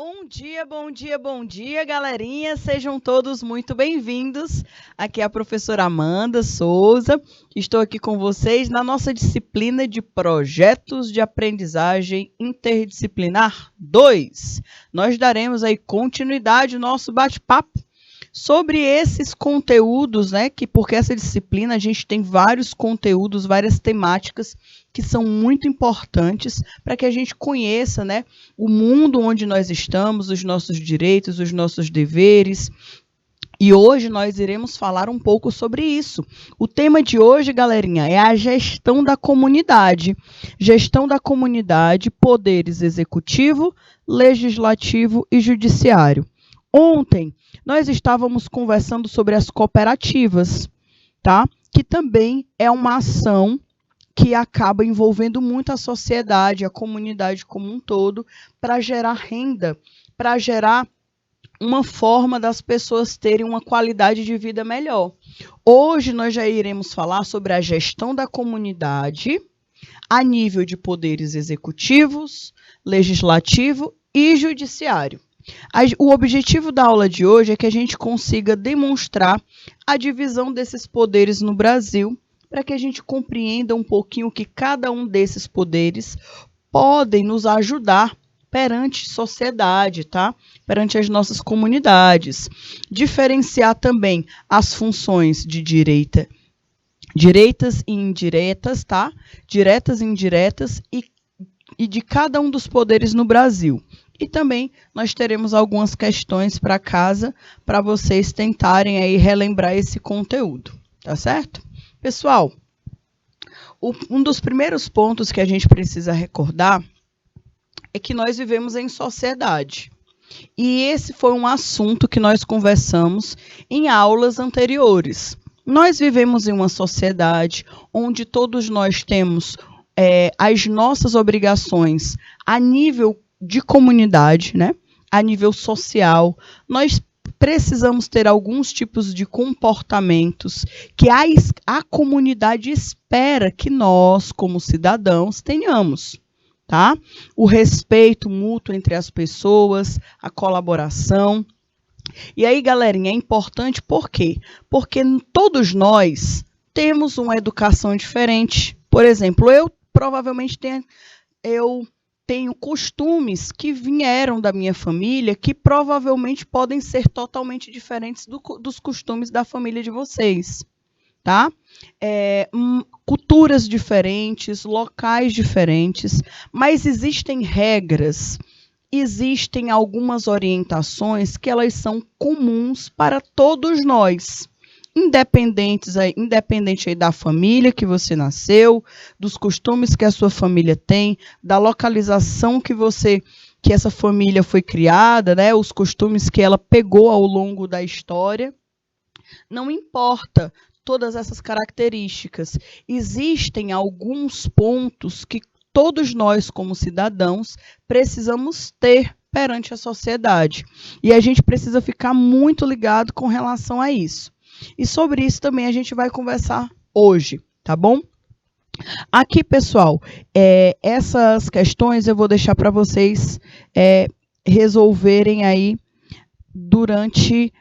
Bom dia, bom dia, bom dia, galerinha. Sejam todos muito bem-vindos. Aqui é a professora Amanda Souza. Estou aqui com vocês na nossa disciplina de Projetos de Aprendizagem Interdisciplinar 2. Nós daremos aí continuidade ao nosso bate-papo sobre esses conteúdos, né? Porque essa disciplina a gente tem vários conteúdos, várias temáticas que são muito importantes para que a gente conheça, né, o mundo onde nós estamos, os nossos direitos, os nossos deveres. E hoje nós iremos falar um pouco sobre isso. O tema de hoje, galerinha, é a gestão da comunidade. Gestão da comunidade, poderes executivo, legislativo e judiciário. Ontem nós estávamos conversando sobre as cooperativas, tá? Que também é uma ação que acaba envolvendo muito a sociedade, a comunidade como um todo, para gerar renda, para gerar uma forma das pessoas terem uma qualidade de vida melhor. Hoje nós já iremos falar sobre a gestão da comunidade a nível de poderes executivos, legislativo e judiciário. O objetivo da aula de hoje é que a gente consiga demonstrar a divisão desses poderes no Brasil, para que a gente compreenda um pouquinho que cada um desses poderes podem nos ajudar perante a sociedade, tá? Perante as nossas comunidades. Diferenciar também as funções de direitas e indiretas, tá? Diretas e indiretas e de cada um dos poderes no Brasil. E também nós teremos algumas questões para casa para vocês tentarem aí relembrar esse conteúdo, tá certo? Pessoal, um dos primeiros pontos que a gente precisa recordar é que nós vivemos em sociedade. E esse foi um assunto que nós conversamos em aulas anteriores. Nós vivemos em uma sociedade onde todos nós temos as nossas obrigações a nível de comunidade, né? A nível social. Nós precisamos ter alguns tipos de comportamentos que a comunidade espera que nós, como cidadãos, tenhamos, tá? O respeito mútuo entre as pessoas, a colaboração. E aí, galerinha, é importante por quê? Porque todos nós temos uma educação diferente. Por exemplo, eu provavelmente tenho costumes que vieram da minha família que provavelmente podem ser totalmente diferentes dos costumes da família de vocês, tá? Culturas diferentes, locais diferentes, mas existem regras, existem algumas orientações que elas são comuns para todos nós. Independente aí da família que você nasceu, dos costumes que a sua família tem, da localização que essa família foi criada, né, os costumes que ela pegou ao longo da história, não importa todas essas características. Existem alguns pontos que todos nós, como cidadãos, precisamos ter perante a sociedade. E a gente precisa ficar muito ligado com relação a isso. E sobre isso também a gente vai conversar hoje, tá bom? Aqui, pessoal, essas questões eu vou deixar para vocês resolverem aí durante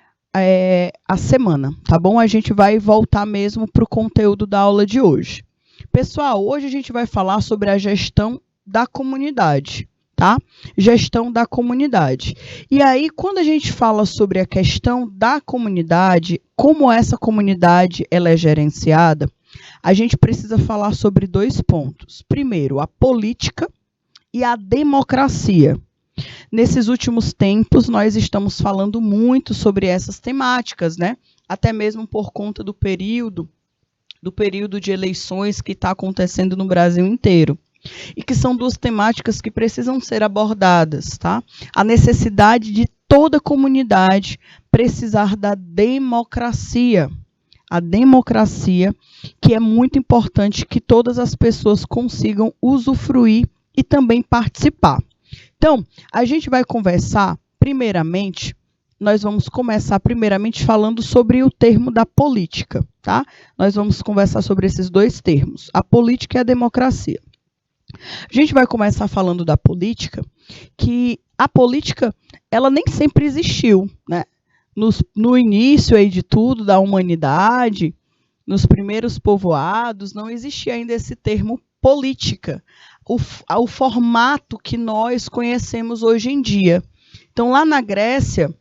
a semana, tá bom? A gente vai voltar mesmo para o conteúdo da aula de hoje. Pessoal, hoje a gente vai falar sobre a gestão da comunidade, tá? Gestão da comunidade. E aí, quando a gente fala sobre a questão da comunidade, como essa comunidade ela é gerenciada, a gente precisa falar sobre dois pontos. Primeiro, a política e a democracia. Nesses últimos tempos, nós estamos falando muito sobre essas temáticas, né? Até mesmo por conta do período de eleições que está acontecendo no Brasil inteiro. E que são duas temáticas que precisam ser abordadas, tá? A necessidade de toda a comunidade precisar da democracia. A democracia, que é muito importante que todas as pessoas consigam usufruir e também participar. Então, a gente vai conversar, primeiramente, nós vamos começar primeiramente falando sobre o termo da política, tá? Nós vamos conversar sobre esses dois termos, a política e a democracia. A gente vai começar falando da política, que a política ela nem sempre existiu, né? No início aí de tudo, da humanidade, nos primeiros povoados, não existia ainda esse termo política, o formato que nós conhecemos hoje em dia. Então, lá na Grécia,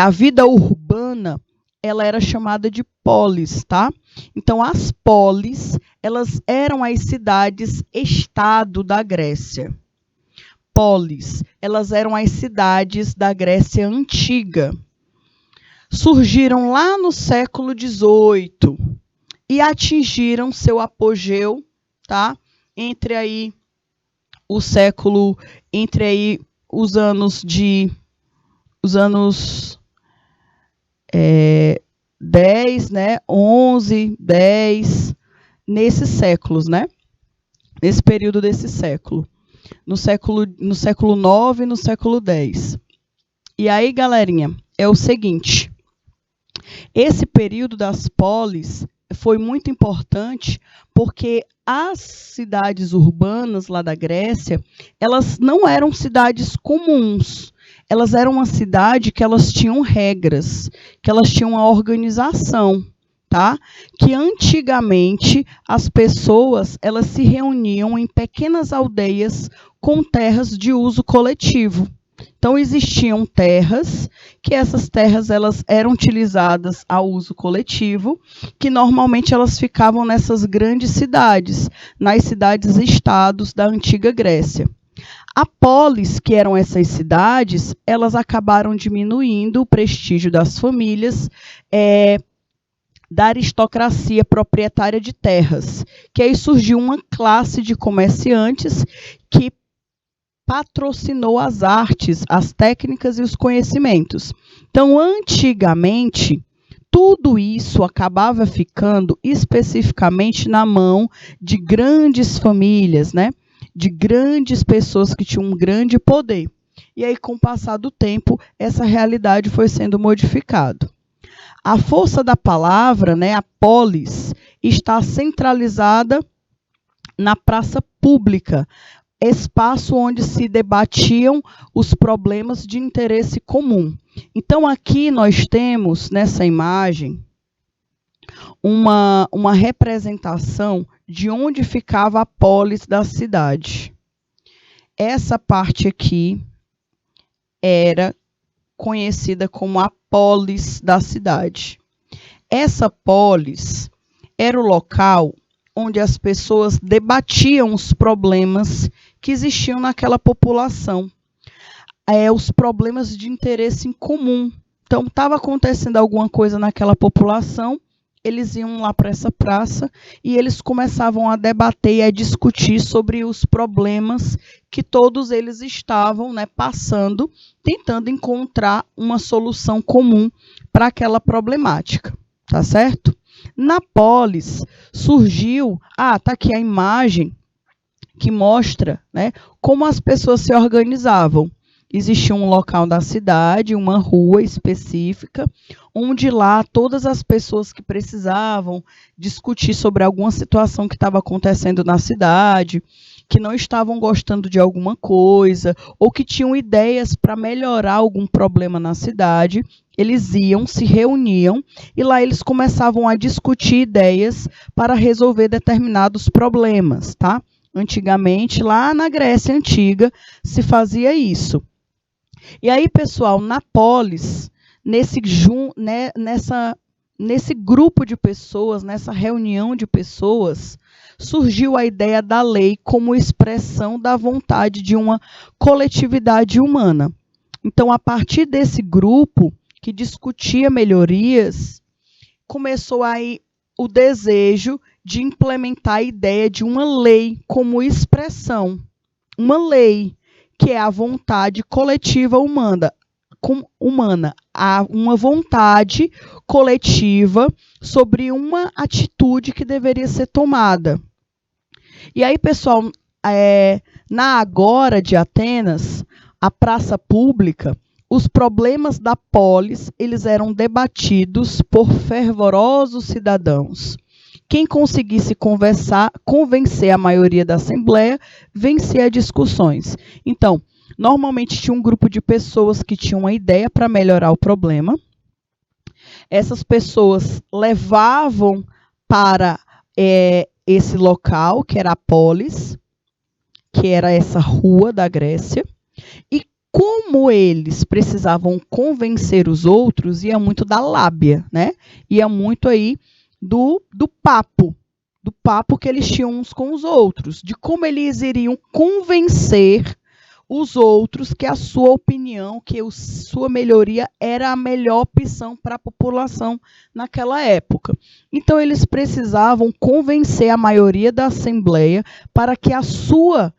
a vida urbana, ela era chamada de polis, tá? Então, as polis, elas eram as cidades-estado da Grécia. Polis, elas eram as cidades da Grécia Antiga. Surgiram lá no século XVIII e atingiram seu apogeu, tá? Entre aí os anos 10, né? 11, 10, nesses séculos, né? Nesse período desse século. No século IX e no século X. E aí, galerinha, é o seguinte. Esse período das polis foi muito importante porque as cidades urbanas lá da Grécia, elas não eram cidades comuns. Elas eram uma cidade que elas tinham regras, que elas tinham uma organização, tá? Que antigamente as pessoas, elas se reuniam em pequenas aldeias com terras de uso coletivo. Então, existiam terras, que essas terras elas eram utilizadas ao uso coletivo, que normalmente elas ficavam nessas grandes cidades, nas cidades-estados da antiga Grécia. A polis, que eram essas cidades, elas acabaram diminuindo o prestígio das famílias, da aristocracia proprietária de terras, que aí surgiu uma classe de comerciantes que patrocinou as artes, as técnicas e os conhecimentos. Então, antigamente, tudo isso acabava ficando especificamente na mão de grandes famílias, né? De grandes pessoas que tinham um grande poder. E aí, com o passar do tempo, essa realidade foi sendo modificada. A força da palavra, né, a polis, está centralizada na praça pública, espaço onde se debatiam os problemas de interesse comum. Então, aqui nós temos, nessa imagem, uma representação de onde ficava a polis da cidade. Essa parte aqui era conhecida como a polis da cidade. Essa polis era o local onde as pessoas debatiam os problemas que existiam naquela população. Os problemas de interesse em comum. Então, estava acontecendo alguma coisa naquela população, eles iam lá para essa praça e eles começavam a debater e a discutir sobre os problemas que todos eles estavam, né, passando, tentando encontrar uma solução comum para aquela problemática. Tá certo? Na polis surgiu, tá aqui a imagem que mostra, né, como as pessoas se organizavam. Existia um local da cidade, uma rua específica, onde lá todas as pessoas que precisavam discutir sobre alguma situação que estava acontecendo na cidade, que não estavam gostando de alguma coisa, ou que tinham ideias para melhorar algum problema na cidade, eles iam, se reuniam, e lá eles começavam a discutir ideias para resolver determinados problemas, tá? Antigamente, lá na Grécia Antiga, se fazia isso. E aí, pessoal, na polis, nesse grupo de pessoas, nessa reunião de pessoas, surgiu a ideia da lei como expressão da vontade de uma coletividade humana. Então, a partir desse grupo que discutia melhorias, começou aí o desejo de implementar a ideia de uma lei como expressão. Uma lei, que é a vontade coletiva humana, uma vontade coletiva sobre uma atitude que deveria ser tomada. E aí, pessoal, na Agora de Atenas, a praça pública, os problemas da polis, eles eram debatidos por fervorosos cidadãos. Quem conseguisse convencer a maioria da Assembleia, vencia as discussões. Então, Normalmente tinha um grupo de pessoas que tinham uma ideia para melhorar o problema. Essas pessoas levavam para esse local, que era a polis, que era essa rua da Grécia, e como eles precisavam convencer os outros, ia muito da lábia, né? Ia muito aí do papo que eles tinham uns com os outros, de como eles iriam convencer os outros que a sua opinião, que a sua melhoria era a melhor opção para a população naquela época. Então, eles precisavam convencer a maioria da Assembleia para que a sua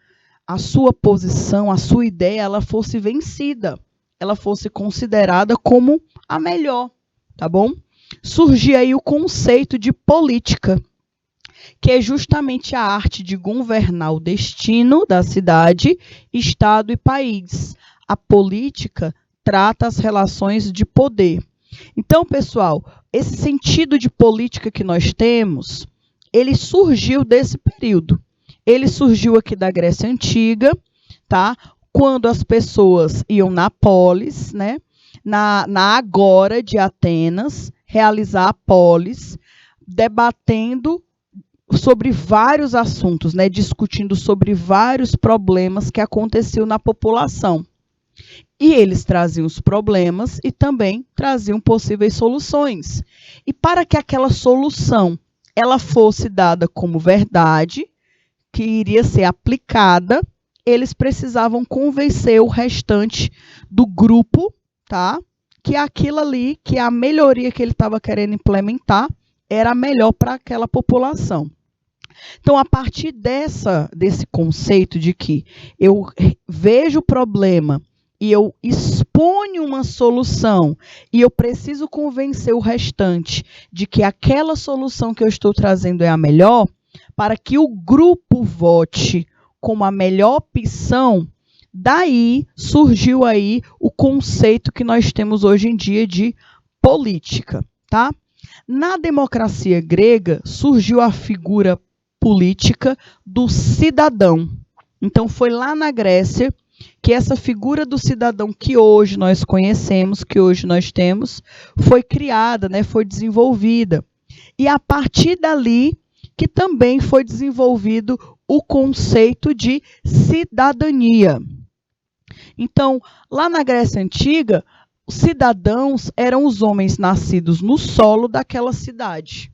posição, a sua ideia, ela fosse vencida, ela fosse considerada como a melhor, tá bom? Surgia aí o conceito de política, que é justamente a arte de governar o destino da cidade, estado e país. A política trata as relações de poder. Então, pessoal, esse sentido de política que nós temos, ele surgiu desse período. Ele surgiu aqui da Grécia Antiga, tá? Quando as pessoas iam na polis, né? Na agora de Atenas, realizar a polis, debatendo sobre vários assuntos, né? Discutindo sobre vários problemas que aconteciam na população. E eles traziam os problemas e também traziam possíveis soluções. E para que aquela solução ela fosse dada como verdade, que iria ser aplicada, eles precisavam convencer o restante do grupo, tá? Que aquilo ali, que a melhoria que ele estava querendo implementar, era melhor para aquela população. Então, a partir desse conceito de que eu vejo o problema e eu exponho uma solução e eu preciso convencer o restante de que aquela solução que eu estou trazendo é a melhor, para que o grupo vote como a melhor opção, daí surgiu aí o conceito que nós temos hoje em dia de política, tá? Na democracia grega, surgiu a figura política do cidadão. Então, foi lá na Grécia que essa figura do cidadão que hoje nós conhecemos, que hoje nós temos, foi criada, né, foi desenvolvida. E a partir dali que também foi desenvolvido o conceito de cidadania. Então, lá na Grécia Antiga, os cidadãos eram os homens nascidos no solo daquela cidade.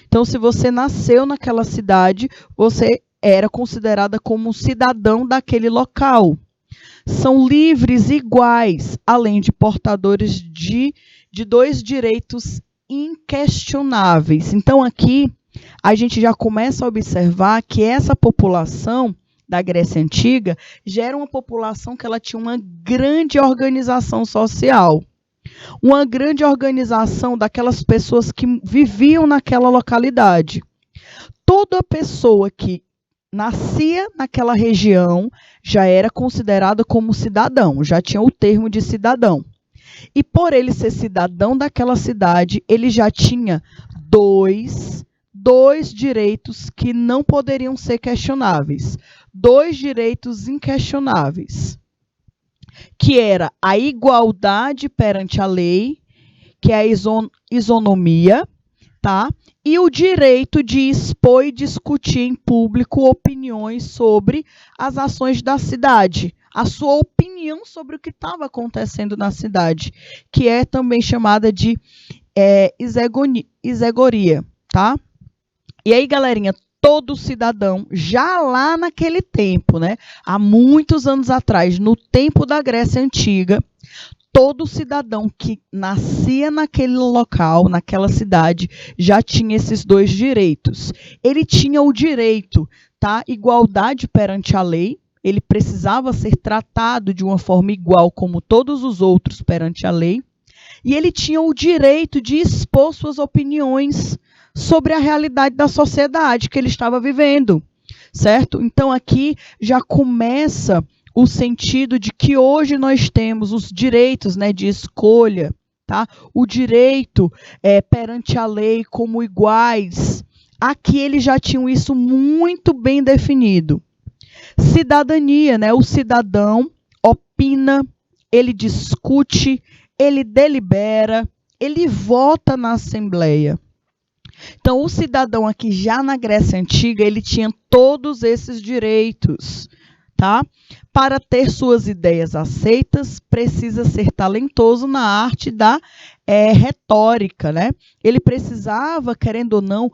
Então, se você nasceu naquela cidade, você era considerada como um cidadão daquele local. São livres iguais, além de portadores de dois direitos inquestionáveis. Então, aqui, a gente já começa a observar que essa população da Grécia Antiga já era uma população que ela tinha uma grande organização social. Uma grande organização daquelas pessoas que viviam naquela localidade. Toda pessoa que nascia naquela região já era considerada como cidadão, já tinha o termo de cidadão. E por ele ser cidadão daquela cidade, ele já tinha dois direitos que não poderiam ser questionáveis. Dois direitos inquestionáveis. Que era a igualdade perante a lei, que é a isonomia, tá? E o direito de expor e discutir em público opiniões sobre as ações da cidade, a sua opinião sobre o que estava acontecendo na cidade, que é também chamada de isegoria, tá? E aí, galerinha, todo cidadão, já lá naquele tempo, né, há muitos anos atrás, no tempo da Grécia Antiga, todo cidadão que nascia naquele local, naquela cidade, já tinha esses dois direitos. Ele tinha o direito, tá, igualdade perante a lei, ele precisava ser tratado de uma forma igual como todos os outros perante a lei, e ele tinha o direito de expor suas opiniões sobre a realidade da sociedade que ele estava vivendo, certo? Então, aqui já começa o sentido de que hoje nós temos os direitos, né, de escolha, tá? O direito perante a lei como iguais. Aqui eles já tinham isso muito bem definido. Cidadania, né? O cidadão opina, ele discute, ele delibera, ele vota na Assembleia. Então, o cidadão aqui, já na Grécia Antiga, ele tinha todos esses direitos, tá? Para ter suas ideias aceitas, precisa ser talentoso na arte da retórica, né? Ele precisava, querendo ou não,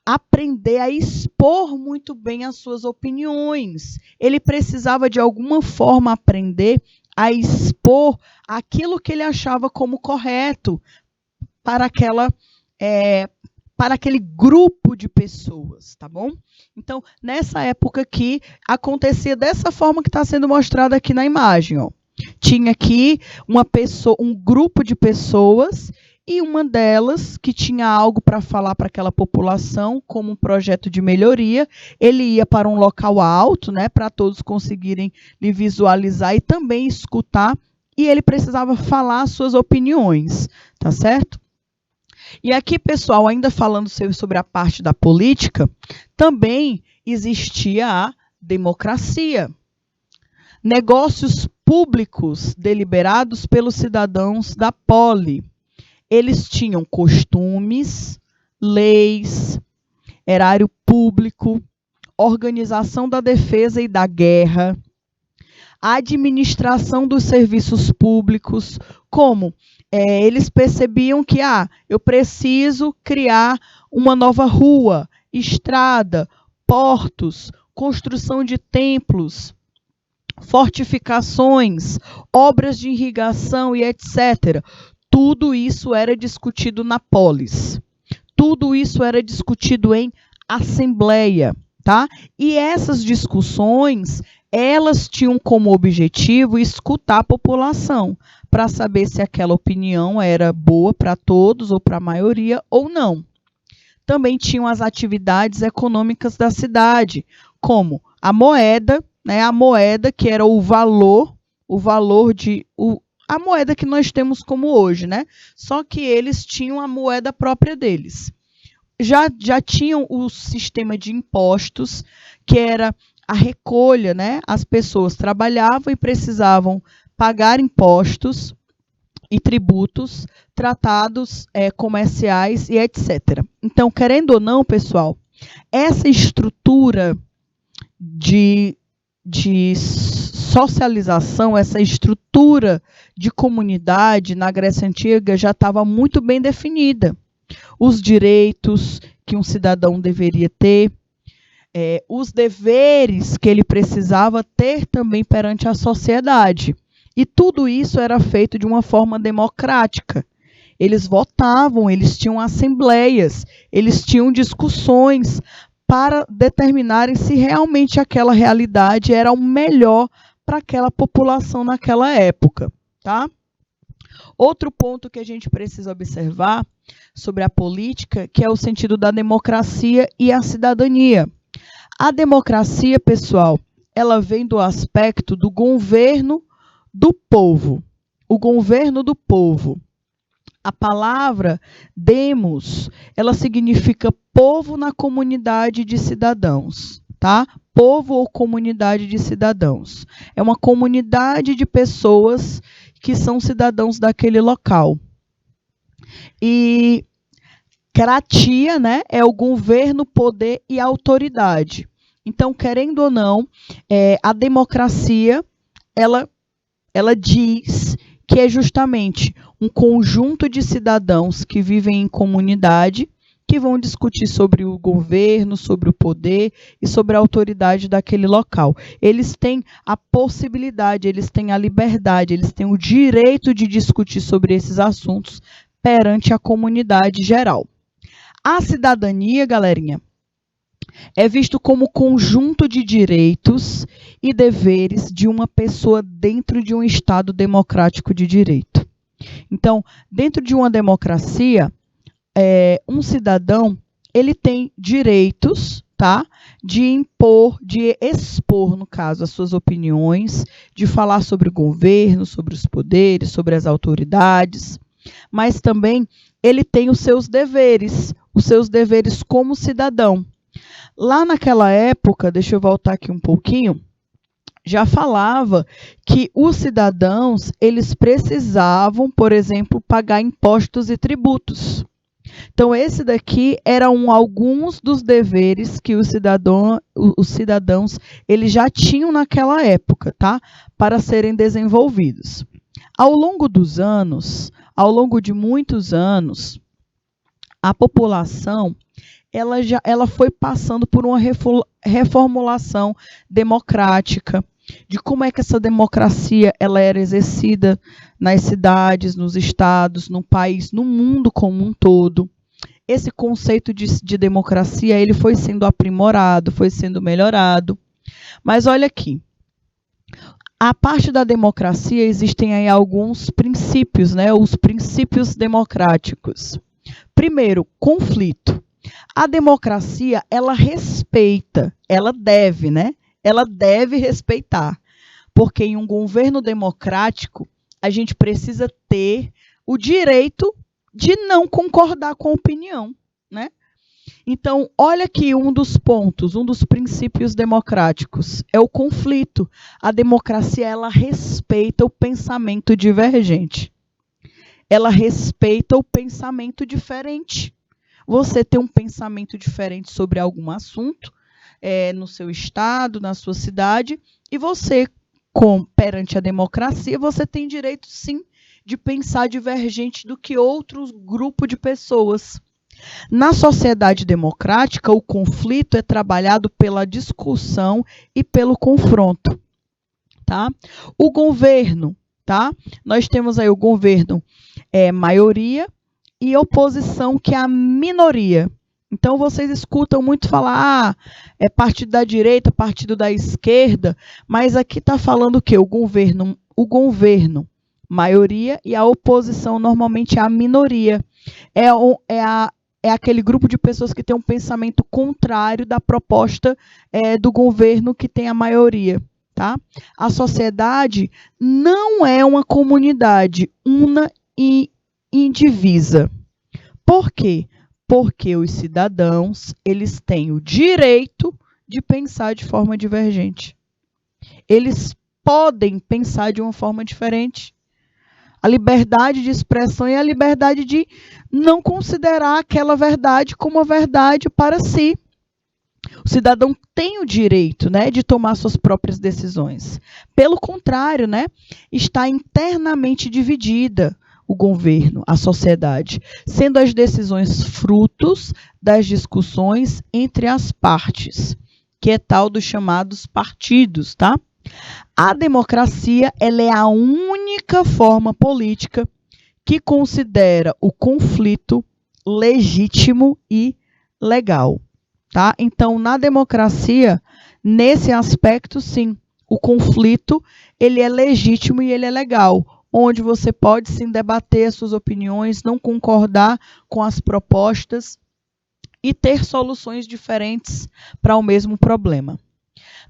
aprender a expor muito bem as suas opiniões. Ele precisava, de alguma forma, aprender a expor aquilo que ele achava como correto para aquele grupo de pessoas, tá bom? Então, nessa época aqui, acontecia dessa forma que está sendo mostrada aqui na imagem, ó. Tinha aqui um grupo de pessoas e uma delas que tinha algo para falar para aquela população, como um projeto de melhoria. Ele ia para um local alto, né, para todos conseguirem lhe visualizar e também escutar, e ele precisava falar suas opiniões, tá certo? E aqui, pessoal, ainda falando sobre a parte da política, também existia a democracia. Negócios públicos deliberados pelos cidadãos da poli. Eles tinham costumes, leis, erário público, organização da defesa e da guerra, administração dos serviços públicos, como eles percebiam que eu preciso criar uma nova rua, estrada, portos, construção de templos, fortificações, obras de irrigação e etc. Tudo isso era discutido na polis. Tudo isso era discutido em assembleia, tá? E essas discussões, elas tinham como objetivo escutar a população, para saber se aquela opinião era boa para todos ou para a maioria ou não. Também tinham as atividades econômicas da cidade, como a moeda, né? A moeda que era a moeda que nós temos como hoje, né? Só que eles tinham a moeda própria deles. Já tinham o sistema de impostos, que era a recolha, né? As pessoas trabalhavam e precisavam pagar impostos e tributos, tratados comerciais e etc. Então, querendo ou não, pessoal, essa estrutura de socialização, essa estrutura de comunidade na Grécia Antiga já estava muito bem definida. Os direitos que um cidadão deveria ter, os deveres que ele precisava ter também perante a sociedade. E tudo isso era feito de uma forma democrática. Eles votavam, eles tinham assembleias, eles tinham discussões para determinarem se realmente aquela realidade era o melhor para aquela população naquela época, tá? Outro ponto que a gente precisa observar sobre a política, que é o sentido da democracia e a cidadania. A democracia, pessoal, ela vem do aspecto do governo do povo. O governo do povo. A palavra demos, ela significa povo na comunidade de cidadãos, tá? Povo ou comunidade de cidadãos. É uma comunidade de pessoas que são cidadãos daquele local. E cratia, né, é o governo, poder e autoridade. Então, querendo ou não, a democracia, ela diz que é justamente um conjunto de cidadãos que vivem em comunidade, que vão discutir sobre o governo, sobre o poder e sobre a autoridade daquele local. Eles têm a possibilidade, eles têm a liberdade, eles têm o direito de discutir sobre esses assuntos perante a comunidade geral. A cidadania, galerinha, é visto como conjunto de direitos e deveres de uma pessoa dentro de um Estado democrático de direito. Então, dentro de uma democracia, um cidadão, ele tem direitos, tá? De expor, no caso, as suas opiniões, de falar sobre o governo, sobre os poderes, sobre as autoridades, mas também ele tem os seus deveres como cidadão. Lá naquela época, deixa eu voltar aqui um pouquinho, já falava que os cidadãos, eles precisavam, por exemplo, pagar impostos e tributos. Então, esse daqui eram alguns dos deveres que os cidadãos eles já tinham naquela época, tá? Para serem desenvolvidos. Ao longo dos anos, ao longo de muitos anos, a população ela foi passando por uma reformulação democrática, de como é que essa democracia ela era exercida nas cidades, nos estados, no país, no mundo como um todo. Esse conceito de democracia ele foi sendo aprimorado, foi sendo melhorado. Mas olha aqui, a parte da democracia existem aí alguns princípios, né? Os princípios democráticos. Primeiro, conflito. A democracia, ela respeita, ela deve, né? Ela deve respeitar. Porque em um governo democrático, a gente precisa ter o direito de não concordar com a opinião, né? Então, olha aqui um dos pontos, um dos princípios democráticos, é o conflito. A democracia, ela respeita o pensamento divergente. Ela respeita o pensamento diferente. Você tem um pensamento diferente sobre algum assunto, no seu estado, na sua cidade, e você, perante a democracia, você tem direito, sim, de pensar divergente do que outro grupo de pessoas. Na sociedade democrática, o conflito é trabalhado pela discussão e pelo confronto, tá? O governo, tá? Nós temos aí o governo maioria e oposição, que é a minoria. Então, vocês escutam muito falar, é partido da direita, partido da esquerda, mas aqui está falando o quê? O governo, maioria, e a oposição, normalmente, é a minoria. É aquele grupo de pessoas que tem um pensamento contrário da proposta do governo que tem a maioria. Tá? A sociedade não é uma comunidade una e indivisa. Por quê? Porque os cidadãos, eles têm o direito de pensar de forma divergente. Eles podem pensar de uma forma diferente. A liberdade de expressão e a liberdade de não considerar aquela verdade como a verdade para si. O cidadão tem o direito, né, de tomar suas próprias decisões. Pelo contrário, né, está internamente dividida o governo, a sociedade, sendo as decisões frutos das discussões entre as partes, que é tal dos chamados partidos, tá? A democracia, ela é a única forma política que considera o conflito legítimo e legal, tá? Então, na democracia, nesse aspecto, sim, o conflito, ele é legítimo e ele é legal, onde você pode, sim, debater as suas opiniões, não concordar com as propostas e ter soluções diferentes para o mesmo problema.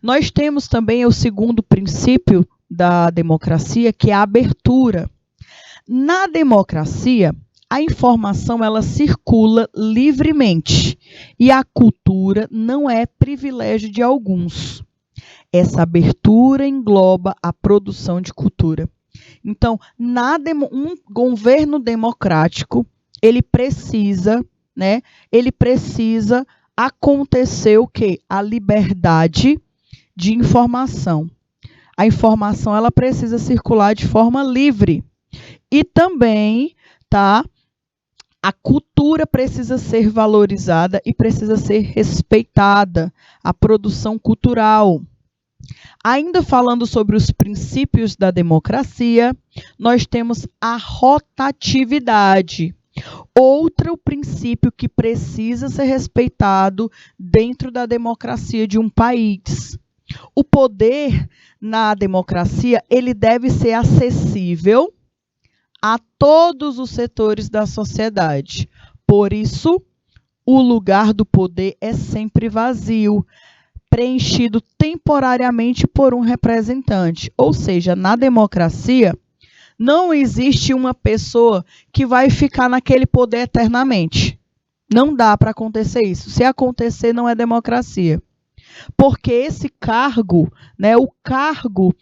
Nós temos também o segundo princípio da democracia, que é a abertura. Na democracia, a informação ela circula livremente e a cultura não é privilégio de alguns. Essa abertura engloba a produção de cultura. Então, um governo democrático, ele precisa acontecer o quê? A liberdade de informação. A informação ela precisa circular de forma livre. E também, tá? A cultura precisa ser valorizada e precisa ser respeitada. A produção cultural. Ainda falando sobre os princípios da democracia, nós temos a rotatividade. Outro princípio que precisa ser respeitado dentro da democracia de um país. O poder na democracia, ele deve ser acessível a todos os setores da sociedade. Por isso, o lugar do poder é sempre vazio, preenchido temporariamente por um representante. Ou seja, na democracia, não existe uma pessoa que vai ficar naquele poder eternamente. Não dá para acontecer isso. Se acontecer, não é democracia. Porque esse cargo, né, o cargo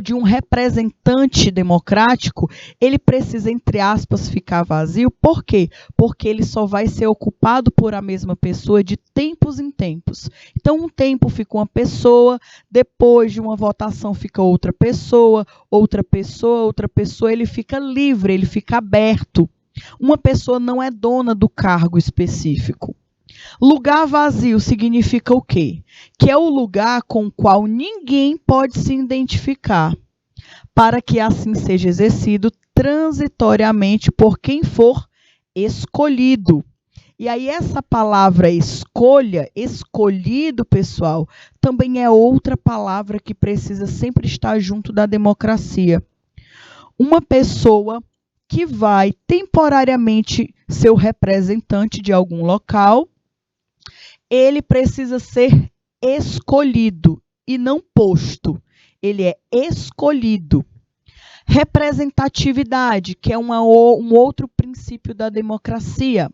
de um representante democrático, ele precisa, entre aspas, ficar vazio. Por quê? Porque ele só vai ser ocupado por a mesma pessoa de tempos em tempos. Então, um tempo fica uma pessoa, depois de uma votação fica outra pessoa, ele fica livre, ele fica aberto. Uma pessoa não é dona do cargo específico. Lugar vazio significa o quê? Que é o lugar com o qual ninguém pode se identificar, para que assim seja exercido transitoriamente por quem for escolhido. E aí essa palavra escolha, escolhido, pessoal, também é outra palavra que precisa sempre estar junto da democracia. Uma pessoa que vai temporariamente ser o representante de algum local, ele precisa ser escolhido e não posto. Ele é escolhido. Representatividade, que é um outro princípio da democracia.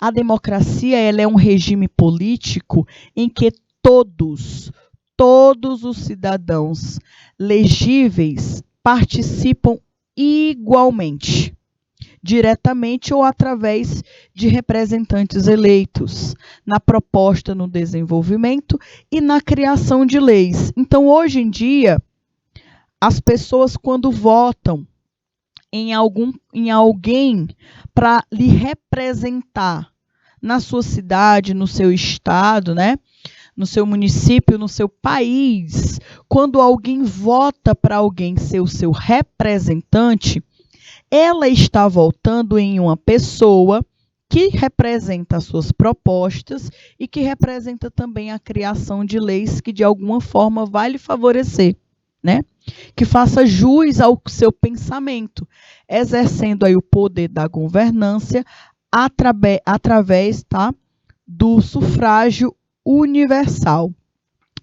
A democracia, ela é um regime político em que todos os cidadãos legíveis participam igualmente, diretamente ou através de representantes eleitos, na proposta, no desenvolvimento e na criação de leis. Então, hoje em dia, as pessoas, quando votam em alguém para lhe representar na sua cidade, no seu estado, né? No seu município, no seu país, quando alguém vota para alguém ser o seu representante, ela está votando em uma pessoa que representa as suas propostas e que representa também a criação de leis que de alguma forma vai lhe favorecer, né? Que faça jus ao seu pensamento, exercendo aí o poder da governância através, tá, do sufrágio universal.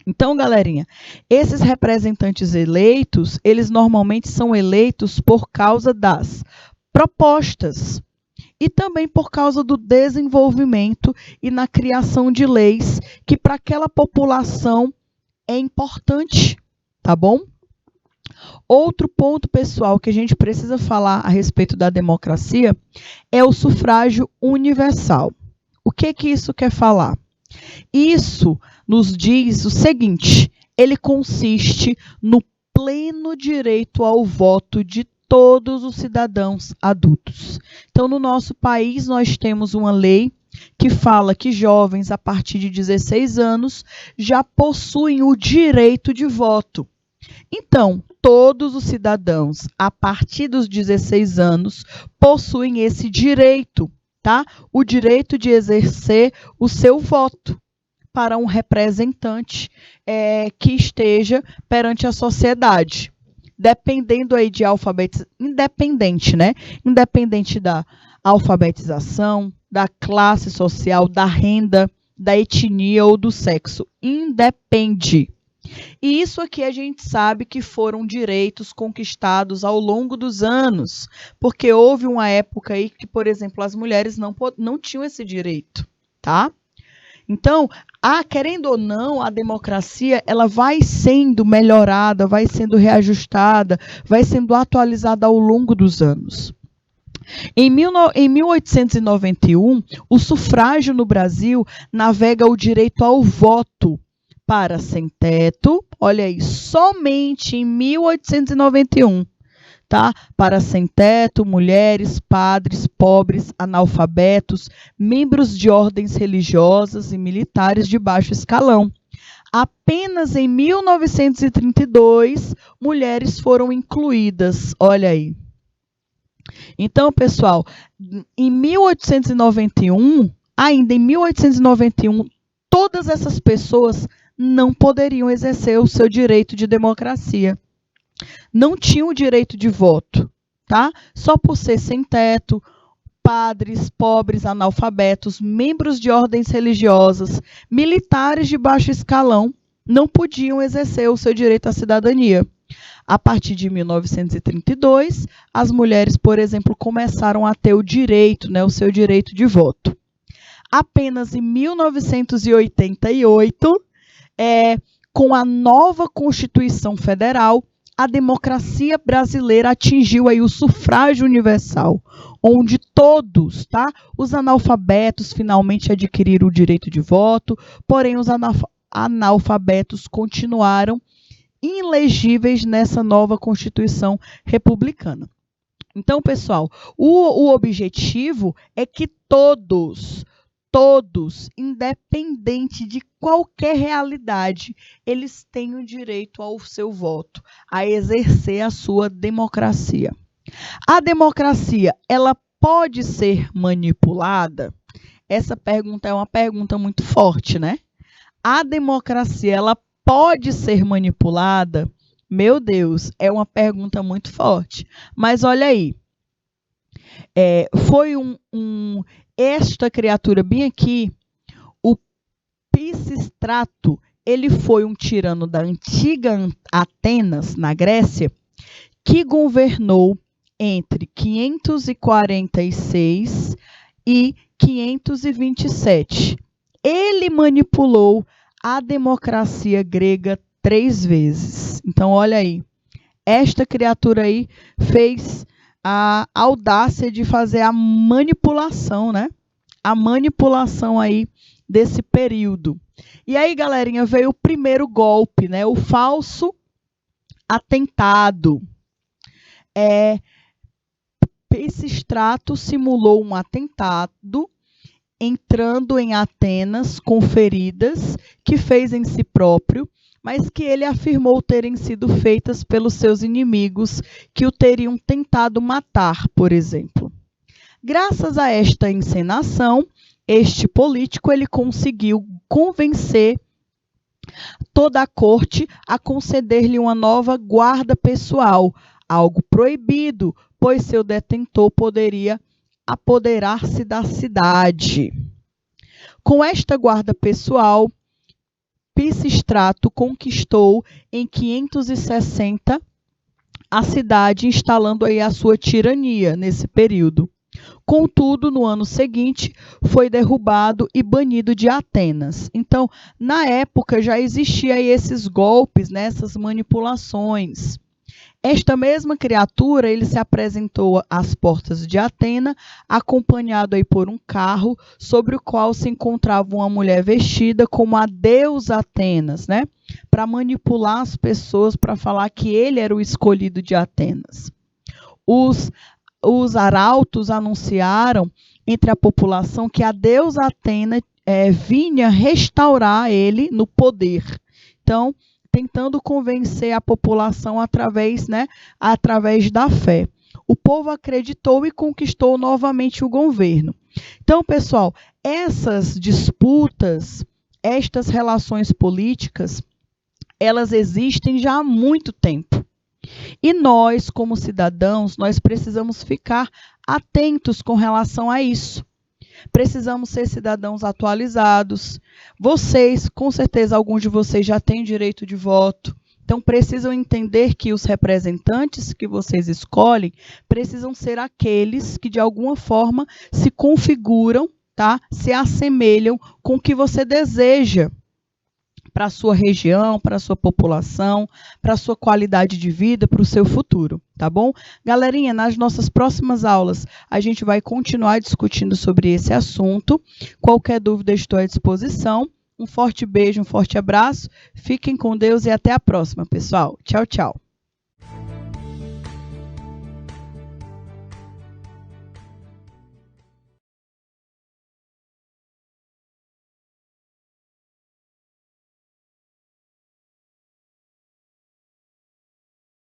Então, galerinha, esses representantes eleitos, eles normalmente são eleitos por causa das propostas e também por causa do desenvolvimento e na criação de leis que para aquela população é importante, tá bom? Outro ponto, pessoal, que a gente precisa falar a respeito da democracia é o sufrágio universal. O que isso quer falar? Isso nos diz o seguinte: ele consiste no pleno direito ao voto de todos os cidadãos adultos. Então, no nosso país, nós temos uma lei que fala que jovens a partir de 16 anos já possuem o direito de voto. Então, todos os cidadãos a partir dos 16 anos possuem esse direito, tá? O direito de exercer o seu voto para um representante que esteja perante a sociedade, dependendo aí de independente, né? Independente da alfabetização, da classe social, da renda, da etnia ou do sexo. Independe. E isso aqui a gente sabe que foram direitos conquistados ao longo dos anos, porque houve uma época aí que, por exemplo, as mulheres não tinham esse direito, tá? Então, querendo ou não, a democracia ela vai sendo melhorada, vai sendo reajustada, vai sendo atualizada ao longo dos anos. Em 1891, o sufrágio no Brasil navega o direito ao voto para sem-teto, olha aí, somente em 1891. Tá? Para sem-teto, mulheres, padres, pobres, analfabetos, membros de ordens religiosas e militares de baixo escalão. Apenas em 1932, mulheres foram incluídas. Olha aí. Então, pessoal, ainda em 1891, todas essas pessoas não poderiam exercer o seu direito de democracia. Não tinham o direito de voto, tá? Só por ser sem teto, padres, pobres, analfabetos, membros de ordens religiosas, militares de baixo escalão, não podiam exercer o seu direito à cidadania. A partir de 1932, as mulheres, por exemplo, começaram a ter o direito, né, o seu direito de voto. Apenas em 1988, com a nova Constituição Federal, a democracia brasileira atingiu aí o sufrágio universal, onde todos, tá, os analfabetos finalmente adquiriram o direito de voto, porém os analfabetos continuaram inelegíveis nessa nova Constituição republicana. Então, pessoal, o objetivo é que todos, independente de qualquer realidade, eles tenham direito ao seu voto, a exercer a sua democracia. A democracia, ela pode ser manipulada? Essa pergunta é uma pergunta muito forte, né? A democracia, ela pode ser manipulada? Meu Deus, é uma pergunta muito forte. Mas olha aí, foi esta criatura bem aqui, o Pisístrato, ele foi um tirano da antiga Atenas, na Grécia, que governou entre 546 e 527. Ele manipulou a democracia grega 3 vezes. Então, olha aí, esta criatura aí fez a audácia de fazer a manipulação, né? A manipulação aí desse período. E aí, galerinha, veio o primeiro golpe, né? O falso atentado. Pisístrato simulou um atentado entrando em Atenas com feridas que fez em si próprio, mas que ele afirmou terem sido feitas pelos seus inimigos que o teriam tentado matar, por exemplo. Graças a esta encenação, este político ele conseguiu convencer toda a corte a conceder-lhe uma nova guarda pessoal, algo proibido, pois seu detentor poderia apoderar-se da cidade. Com esta guarda pessoal, Pisístrato conquistou em 560 a cidade, instalando aí a sua tirania nesse período. Contudo, no ano seguinte, foi derrubado e banido de Atenas. Então, na época, já existiam esses golpes, né, essas manipulações. Esta mesma criatura, ele se apresentou às portas de Atenas, acompanhado aí por um carro, sobre o qual se encontrava uma mulher vestida como a deusa Atenas, né? Para manipular as pessoas, para falar que ele era o escolhido de Atenas. Os arautos anunciaram entre a população que a deusa Atena vinha restaurar ele no poder. Então, tentando convencer a população através da fé. O povo acreditou e conquistou novamente o governo. Então, pessoal, essas disputas, estas relações políticas, elas existem já há muito tempo. E nós, como cidadãos, nós precisamos ficar atentos com relação a isso. Precisamos ser cidadãos atualizados. Vocês, com certeza, alguns de vocês já têm direito de voto. Então, precisam entender que os representantes que vocês escolhem precisam ser aqueles que, de alguma forma, se configuram, tá? Se assemelham com o que você deseja para a sua região, para a sua população, para a sua qualidade de vida, para o seu futuro, tá bom? Galerinha, nas nossas próximas aulas, a gente vai continuar discutindo sobre esse assunto. Qualquer dúvida, estou à disposição. Um forte beijo, um forte abraço. Fiquem com Deus e até a próxima, pessoal. Tchau, tchau.